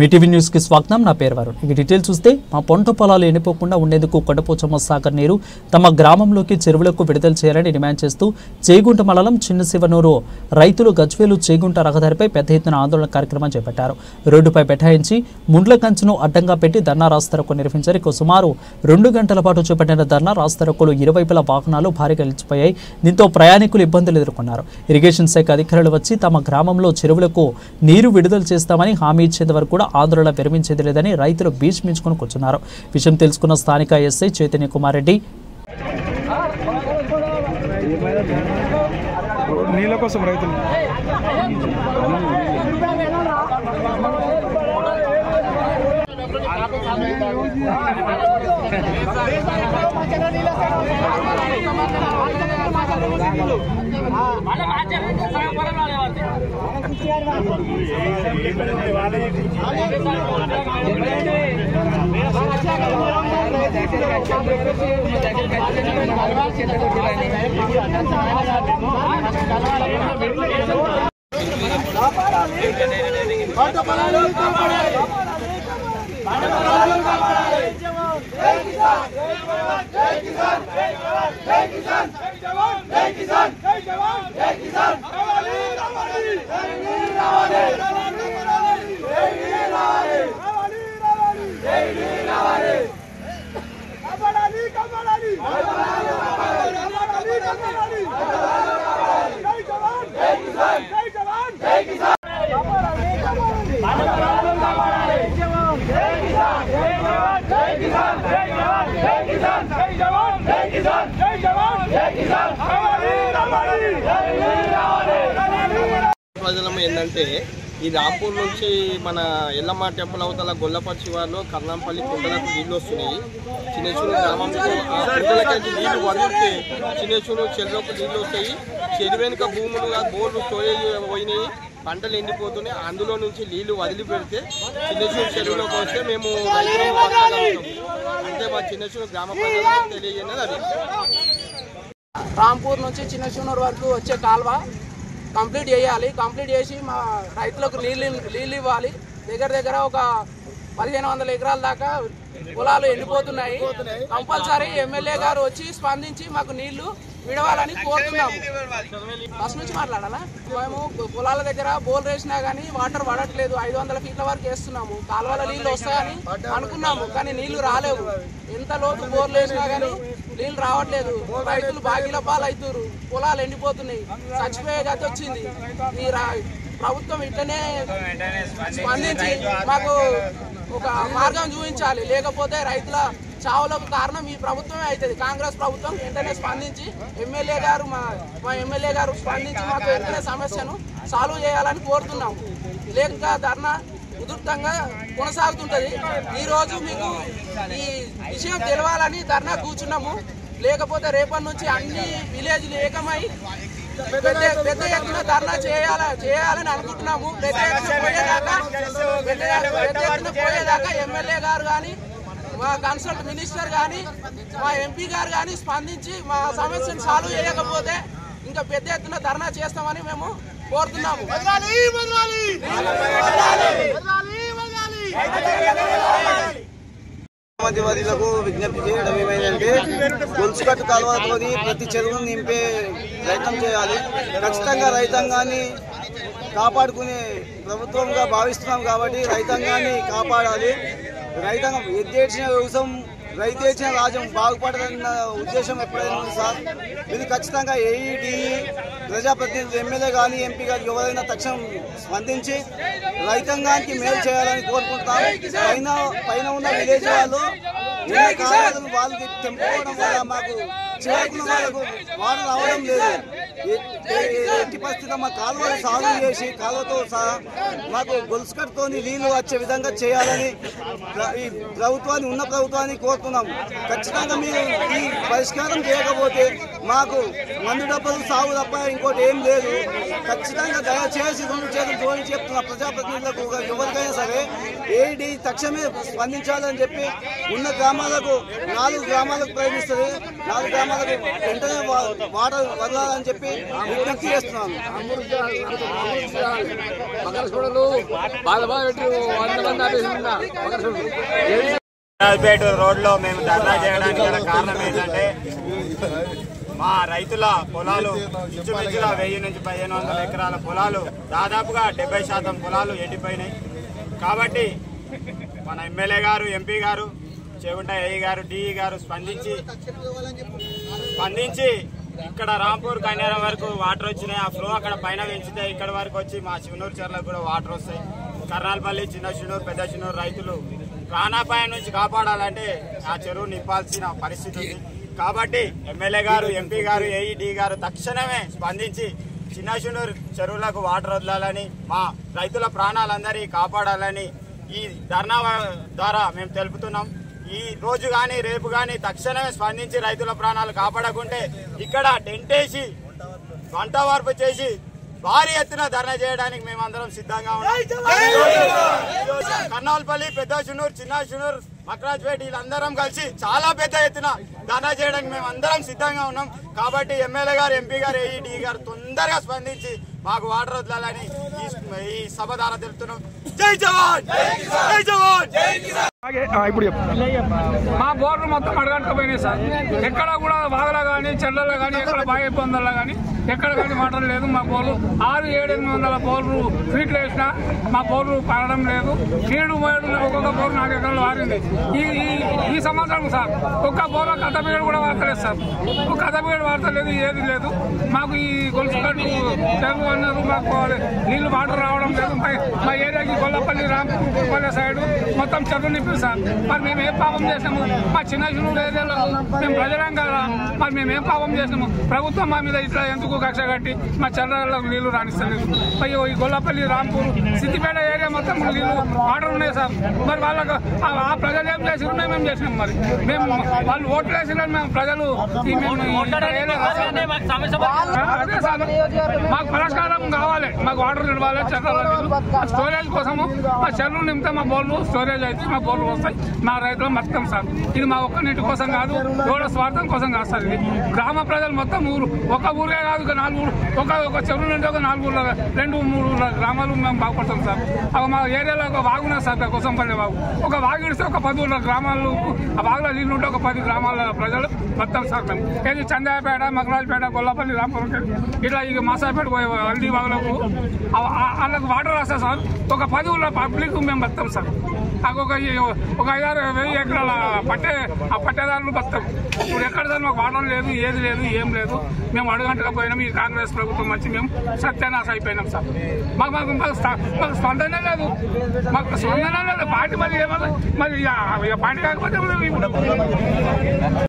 Mee TV news కి స్వాగతం. నా పేరు వరుణ్. ఇక డీటెయిల్స్ చూస్తే మా పంట పొలాలు ఎండిపోకుండా ఉండేందుకు కొండపోచమ్మ సాగర్ నీరు తమ గ్రామంలోకి చెరువులకు విడుదల చేయాలని డిమాండ్ చేస్తూ చేగుంట మండలం చిన్న శివనూరు రైతులు గజ్వేలు చేగుంట రహదారిపై పెద్ద ఎత్తున ఆందోళన కార్యక్రమం చేపట్టారు. రోడ్డుపై బైఠాయించి ముండ్ల కంచును అడ్డంగా పెట్టి ధర్నా రాస్తారోకో నిర్వహించారు. ఇక సుమారు 2 గంటల పాటు చేపట్టిన ధర్నా రాస్తారోకోలు ఇరువైపుల వాహనాలు భారీగా నిలిచిపోయాయి. దీంతో ప్రయాణికులు ఇబ్బందులు ఎదుర్కొన్నారు. ఇరిగేషన్ శాఖ అధికారులు వచ్చి తమ గ్రామంలో చెరువులకు నీరు విడుదల చేస్తామని హామీ ఇచ్చేంత వరకు ఆందోళన విరమించేది లేదని రైతులు భీష్మించుకుని కూర్చున్నారు. విషయం తెలుసుకున్న స్థానిక ఎస్ఐ చైతన్య కుమార్ రెడ్డి నీళ్ళ కోసం రైతులు ఏంటంటే ఈ రాంపూర్ నుంచి మన ఎల్లమ్మ టెంపుల్ అవతల గొల్లపర్చి వాళ్ళు కర్ణంపల్లి కుంటలకు నీళ్ళు వస్తున్నాయి. చిన్నచూరు గ్రామంలో కుంటలకి నీళ్లు వదిలితే చిన్నచూరు చెరువులకు నీళ్ళు వస్తాయి. చెరువు వెనుక భూములు బోర్లు స్టోరేజ్ పోయినాయి, పంటలు ఎండిపోతున్నాయి. అందులో నుంచి నీళ్లు వదిలిపెడితే చిన్నచూరు చెరువులోకి వస్తే మేము రైతులను బతకగలుగుతాం. అంటే మా చిన్నచూరు గ్రామ ప్రజలకు తెలియజేయలేదు. అది రాంపూర్ నుంచి చిన్నచూరు వరకు వచ్చే కాల్వ కంప్లీట్ చేయాలి. కంప్లీట్ చేసి మా రైతులకు నీళ్ళు ఇవ్వాలి. దగ్గర ఒక 1500 ఎకరాల దాకా పొలాలు ఎండిపోతున్నాయి. కంపల్సరీ ఎమ్మెల్యే గారు వచ్చి స్పందించి మాకు నీళ్లు విడవాలని కోరుతున్నాము. ఫస్ట్ నుంచి మాట్లాడాలా? మేము పొలాల దగ్గర బోర్లు వేసినా కానీ వాటర్ పడట్లేదు. 500 ఫీట్ల వరకు వేస్తున్నాము. కాలువల నీళ్ళు వస్తాయని అనుకున్నాము, కానీ నీళ్లు రాలేవు. ఎంత లోతు బోర్లు వేసినా కానీ నీళ్ళు రావట్లేదు. రైతులు బాగిల పాలు అవుతారు, పొలాలు ఎండిపోతున్నాయి, చచ్చిపోయే గతి వచ్చింది. ఈ ప్రభుత్వం ఇట్లనే స్పందించి మాకు ఒక మార్గం చూపించాలి. లేకపోతే రైతుల చావులకు కారణం ఈ ప్రభుత్వమే అవుతుంది. కాంగ్రెస్ ప్రభుత్వం వెంటనే స్పందించి ఎమ్మెల్యే గారు మా ఎమ్మెల్యే గారు స్పందించి మాకు వెంటనే సమస్యను సాల్వ్ చేయాలని కోరుతున్నాము. లేక ధర్నా ఉధృతంగా కొనసాగుతుంటుంది. ఈరోజు మీకు ఈ విషయం తెలవాలని ధర్నా కూర్చున్నాము. లేకపోతే రేపటి నుంచి అన్ని విలేజ్లు ఏకమై పెద్ద ఎత్తున ధర్నా చేయాలని అనుకుంటున్నాము. పెద్ద ఎత్తున పోయేదాకా ఎమ్మెల్యే గారు కానీ, మా కన్సల్ట్ మినిస్టర్ కానీ, మా ఎంపీ గారు కానీ స్పందించి మా సమస్యను సాల్వ్ చేయకపోతే ఇంకా పెద్ద ఎత్తున ధర్నా చేస్తామని మేము కోరుతున్నాము. మంత్రివర్యులకు విజ్ఞప్తి చేయడం ఏమైందంటే గొలుసుకట్టు కాలువలతో ప్రతి చెరువును నింపే ప్రయత్నం చేయాలి. ఖచ్చితంగా రైతాంగాన్ని కాపాడుకునే ప్రభుత్వంగా భావిస్తున్నాం కాబట్టి రైతాంగాన్ని కాపాడాలి. రైతాంగం ఎద్దేసిన వ్యవసాయం రైతేచిన రాజ్యం బాగుపడదన్న ఉద్దేశం ఎప్పుడైనా ఉంది సార్. ఇది ఖచ్చితంగా ఏఈడి ప్రజాప్రతినిధులు ఎమ్మెల్యే కానీ ఎంపీ కానీ ఎవరైనా తక్షణం స్పందించి రైతాంగానికి మేలు చేయాలని కోరుకుంటున్నాం. పైన ఉన్న విలేజ్ వాళ్ళు కాలువలను వాళ్ళకి తెంపుకోవడం వల్ల మాకు చివరికున్న వాళ్ళకు వాటర్ రావడం లేదు. ఎట్టి పరిస్థితుల్లో మా కాలువలు సాగు చేసి కాలువతో సహా మాకు గొలుసుకట్టుతో నీళ్లు వచ్చే విధంగా చేయాలని ఈ ప్రభుత్వాన్ని ఉన్న ప్రభుత్వాన్ని కోరుతున్నాం. ఖచ్చితంగా మీరు ఈ పరిష్కారం చేయకపోతే మాకు మందు డబ్బులు సాగు తప్ప ఇంకోటి ఏం లేదు. ఖచ్చితంగా దయచేసి 2 చేతులు జోడించి చెప్తున్న ప్రజాప్రతినిధులకు ఎవరికైనా సరే ఏఈడి తక్షణమే స్పందించాలని చెప్పి ఉన్న గ్రామాలకు 4 గ్రామాలకు ప్రయత్నిస్తుంది. 4 గ్రామాలకు వెంటనే వాటర్ వదలాలని చెప్పి విజ్ఞప్తి చేస్తున్నాను. రోడ్లో మేము ధర్నా చేయడానికి గల కారణం ఏంటంటే మా రైతుల పొలాలు ఇంచుమించుగా 1000 నుంచి 1500 ఎకరాల పొలాలు దాదాపుగా 70% పొలాలు ఎండిపోయినాయి. కాబట్టి మన ఎమ్మెల్యే గారు, ఎంపీ గారు, చేగుంట ఏఈ గారు, డిఈ గారు స్పందించి ఇక్కడ రాంపూర్ కన్యారం వరకు వాటర్ వచ్చినాయి. ఆ ఫ్లో అక్కడ పైన పెంచితే ఇక్కడ వరకు వచ్చి మా శివనూరు చెర్లకు కూడా వాటర్ వస్తాయి. కర్నాలపల్లి, చిన్న శివనూరు, పెద్ద శివనూరు రైతులు ప్రాణాపాయం నుంచి కాపాడాలంటే ఆ చెరువు నింపాల్సిన పరిస్థితి ఉంది. కాబట్టి ఎమ్మెల్యే గారు, ఎంపీ గారు, ఏఈ, డి గారు తక్షణమే స్పందించి చిన్న శివనూరు చెరువులకు వాటర్ వదలాలని, మా రైతుల ప్రాణాలందరినీ కాపాడాలని ఈ ధర్నా ద్వారా మేము తెలుపుతున్నాం. ఈ రోజు కానీ రేపు కానీ తక్షణమే స్పందించి రైతుల ప్రాణాలు కాపాడకుంటే ఇక్కడ టెంటేసి వంట వార్పు చేసి భారీ ఎత్తున ధర్నా చేయడానికి మేమందరం సిద్ధంగా ఉన్నాం. కర్నాలపల్లి, పెద్ద శివనూరు, చిన్న శివనూరు, మక్రాజ్పేట వీళ్ళందరం కలిసి చాలా పెద్ద ఎత్తున ధర్నా చేయడానికి మేమందరం సిద్ధంగా ఉన్నాం. కాబట్టి ఎమ్మెల్యే గారు, ఎంపీ గారు, ఏఈ, డి గారు తొందరగా స్పందించి మాకు వాటర్ వదలాలని ఈ సభ ద్వారా తెలుపుతున్నాం. జై జవాన్, జై జవాన్. ఇప్పుడు మా బోర్లు మొత్తం అడగట్టుకుపోయినాయి సార్. ఎక్కడ కూడా వాగలో కానీ, చెర్లలో కానీ, ఎక్కడ బాగా ఇబ్బందుల్లో కానీ ఎక్కడ కానీ వాటర్ లేదు. మా బోర్లు 600-700 బోర్లు ఫీట్లు వేసినా మా బోర్లు పడడం లేదు. 7 ఒక్కొక్క బోర్లు 4 ఎకరాలు వారింది. ఈ సంవత్సరం సార్ ఒక్క బోర్లో కథబీడు కూడా వాడతలేదు సార్. ఒక కథబీడు వాడతలేదు, ఏది లేదు. మాకు ఈ గొలుసు కట్టు చెరువు అన్నారు, మాకు నీళ్లు వాటర్ రావడం లేదు. మా ఏరియాకి గొల్లపల్లి, రాంపల్లి సైడ్ మొత్తం చెరువు నింపి సార్. మరి మేము ఏం పాపం చేసాము? మా చిన్న చిన్న ఏరియాలో మేము ప్రజలం కదా, మరి మేము ఏం పాపం చేసాము? ప్రభుత్వం మా మీద ఇట్లా ఎందుకు కక్ష కట్టి మా చెర్లకు నీళ్లు రాణిస్తలేదు? ఈ గొల్లపల్లి, రాంపూర్, సిద్దిపేట ఏరియా మొత్తం నీళ్లు వాటర్ ఉన్నాయి సార్. మరి వాళ్ళకు ఆ ప్రజలు ఏం చేసినారు, మేమేం చేసినాం? మరి మేము వాళ్ళు ఓట్లు వేసినారు, మేము ప్రజలు అదే సార్ మాకు పరిష్కారం కావాలి. మాకు వాటర్ నిలవాలి, చెర్ల స్టోరేజ్ కోసము. మా చెర్లు నింపితే మా బోర్లు స్టోరేజ్ అయితే మా బోర్లు వస్తాయి, మా రైతులు మొత్తం సార్. ఇది మా ఒక్క నీటి కోసం కాదు, ఎవడ స్వార్థం కోసం కాదు సార్. ఇది గ్రామ ప్రజలు మొత్తం ఒక ఊరే కాదు, 4 ఊరు, ఒక చెరువు నుండి ఒక 4 ఊర్ల 2-3 గ్రామాలు మేము బాగుపడతాం సార్. మా ఏరియాలో ఒక వాగున్నా సార్, కోసంపల్లి వాగు. ఒక వాగు ఇడిస్తే ఒక 10 ఊర్ల గ్రామాలు, ఆ వాగులో నీళ్ళు ఉంటే ఒక 10 గ్రామాల ప్రజలు మొత్తం సార్. మేము ఏది చందాయపేట, మకరాజ్పేట, గొల్లపల్లి, రాంపూర్ ఇట్లా ఇక మాసాపేట హల్దీ వాగులకు వాళ్ళకి వాటర్ వస్తాయి సార్. ఒక 10 ఊర్ల పబ్లిక్ మేము బతాం సార్. ఒక 5,000 ఎకరాల పట్టేదారులు బతాం. ఇప్పుడు ఎక్కడ సార్ మాకు వాటర్ లేదు, ఏది లేదు, ఏం లేదు. మేము అడుగంటకపోయినాం. ఈ కాంగ్రెస్ ప్రభుత్వం వచ్చి మేము సత్యానాశ అయిపోయినాం సార్. మాకు స్పందనే లేదు, మాకు స్పందనే లేదు. పార్టీ మరి ఏమన్నా మరి పార్టీ కాకపోతే